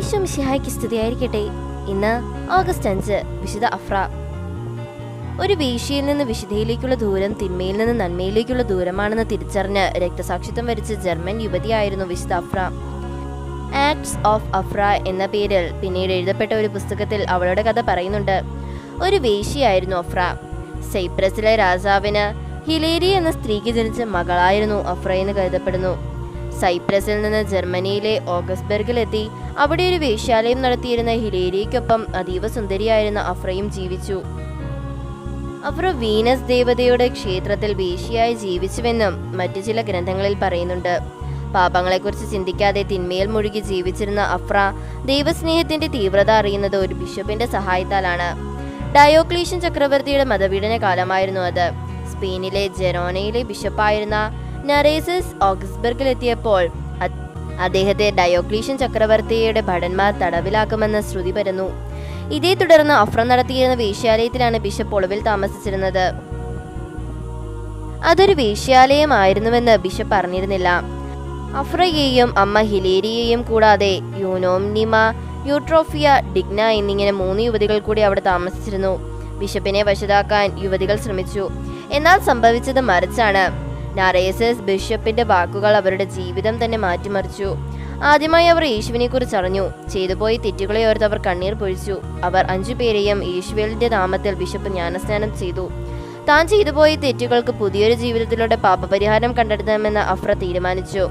ഈശോ മിശിഹായ്ക്ക് സ്തുതിയായിരിക്കട്ടെ. ഇന്ന് ഓഗസ്റ്റ് 5, വിശുദ്ധ അഫ്ര. ഒരു വേശ്യയിൽ നിന്ന് വിശുദ്ധയിലേക്കുള്ള ദൂരം തിന്മയിൽ നിന്ന് നന്മയിലേക്കുള്ള ദൂരമാണെന്ന് തിരിച്ചറിഞ്ഞ് രക്തസാക്ഷിത്വം വരിച്ച ജർമ്മൻ യുവതിയായിരുന്നു വിശുദ്ധ അഫ്ര. ആക്ട്സ് ഓഫ് അഫ്ര എന്ന പേരിൽ പിന്നീട് എഴുതപ്പെട്ട ഒരു പുസ്തകത്തിൽ അവളുടെ കഥ പറയുന്നുണ്ട്. ഒരു വേശ്യയായിരുന്നു അഫ്ര. സൈപ്രസിലെ രാജാവിന് ഹിലേരി എന്ന സ്ത്രീക്ക് ജനിച്ച മകളായിരുന്നു അഫ്ര എന്ന് കരുതപ്പെടുന്നു. സൈപ്രസിൽ നിന്ന് ജർമ്മനിയിലെ ഓഗസ്ബർഗിലെത്തി അവിടെ ഒരു വേശ്യാലയം നടത്തിയിരുന്ന ഹിലേരിയ്ക്കൊപ്പം അതീവ സുന്ദരിയായിരുന്ന അഫ്രയും ജീവിച്ചു. അഫ്ര വീനസ് ദേവതയുടെ ക്ഷേത്രത്തിൽ വേശ്യയായി ജീവിച്ചുവെന്നും മറ്റു ചില ഗ്രന്ഥങ്ങളിൽ പറയുന്നുണ്ട്. പാപങ്ങളെക്കുറിച്ച് ചിന്തിക്കാതെ തിന്മയിൽ മുഴുകി ജീവിച്ചിരുന്ന അഫ്ര ദൈവസ്നേഹത്തിന്റെ തീവ്രത അറിയുന്നത് ഒരു ബിഷപ്പിന്റെ സഹായത്താലാണ്. ഡയോക്ലീഷ്യൻ ചക്രവർത്തിയുടെ മതപീഡന കാലമായിരുന്നു അത്. സ്പെയിനിലെ ജെറോനയിലെ ബിഷപ്പായിരുന്ന നറേസസ് ഓഗസ്ബർഗിലെത്തിയപ്പോൾ അദ്ദേഹത്തെ ഡയോക്ലീഷ്യൻ ചക്രവർത്തിയുടെ ഭടന്മാർ തടവിലാക്കുമെന്ന് ശ്രുതി പരന്നു. ഇതേ തുടർന്ന് അഫ്ര നടത്തിയിരുന്ന വേശ്യാലയത്തിലാണ് ബിഷപ്പ് ഒളിവിൽ താമസിച്ചിരുന്നത്. അതൊരു വേശ്യാലയമായിരുന്നുവെന്ന് ബിഷപ്പ് അറിഞ്ഞിരുന്നില്ല. അഫ്രയെയും അമ്മ ഹിലേരിയെയും കൂടാതെ യൂനോംനിമ, യൂട്രോഫിയ, ഡിഗ്ന എന്നിങ്ങനെ 3 യുവതികൾ കൂടി അവിടെ താമസിച്ചിരുന്നു. ബിഷപ്പിനെ വശത്താക്കാൻ യുവതികൾ ശ്രമിച്ചു. എന്നാൽ സംഭവിച്ചത് മറിച്ചാണ്. നറേസസ് ബിഷപ്പിന്റെ വാക്കുകൾ അവരുടെ ജീവിതം തന്നെ മാറ്റിമറിച്ചു. ആദ്യമായി അവർ യേശുവിനെ കുറിച്ച് അറിഞ്ഞു. ചെയ്തുപോയ തെറ്റുകളെ ഓർത്ത് അവർ കണ്ണീർ പൊഴിച്ചു. അവർ 5 പേരെയും യേശുവിന്റെ നാമത്തിൽ ബിഷപ്പ് ജ്ഞാനസ്നാനം ചെയ്തു. താൻ ചെയ്തുപോയ തെറ്റുകൾക്ക് പുതിയൊരു ജീവിതത്തിലൂടെ പാപപരിഹാരം കണ്ടെത്തണമെന്ന് അഫ്ര തീരുമാനിച്ചു.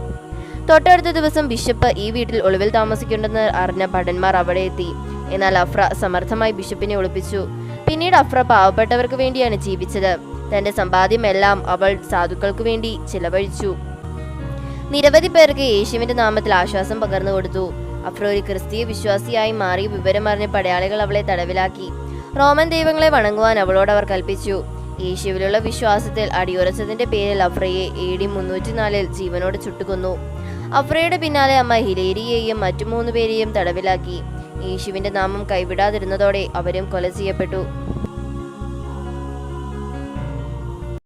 തൊട്ടടുത്ത ദിവസം ബിഷപ്പ് ഈ വീട്ടിൽ ഒളിവിൽ താമസിക്കുന്നുണ്ടെന്ന് അറിഞ്ഞ ഭടന്മാർ അവിടെ എത്തി. എന്നാൽ അഫ്ര സമർത്ഥമായി ബിഷപ്പിനെ ഒളിപ്പിച്ചു. പിന്നീട് അഫ്ര പാവപ്പെട്ടവർക്ക് വേണ്ടിയാണ് ജീവിച്ചത്. തന്റെ സമ്പാദ്യമെല്ലാം അവൾ സാധുക്കൾക്ക് വേണ്ടി ചിലവഴിച്ചു. നിരവധി പേർക്ക് യേശുവിന്റെ നാമത്തിൽ ആശ്വാസം പകർന്നു കൊടുത്തു. അഫ്ര ഒരു ക്രിസ്തീയ വിശ്വാസിയായി മാറി വിവരമറിഞ്ഞ പടയാളികൾ അവളെ തടവിലാക്കി. റോമൻ ദൈവങ്ങളെ വണങ്ങുവാൻ അവളോട് അവർ കൽപ്പിച്ചു. യേശുവിലുള്ള വിശ്വാസത്തിൽ അടിയുറച്ചതിന്റെ പേരിൽ അഫ്രയെ AD 304 ജീവനോട് ചുട്ടുകൊന്നു. അഫ്രയുടെ പിന്നാലെ അമ്മ ഹിലേരിയെയും മറ്റു 3 പേരെയും തടവിലാക്കി. യേശുവിന്റെ നാമം കൈവിടാതിരുന്നതോടെ അവരും കൊല ചെയ്യപ്പെട്ടു.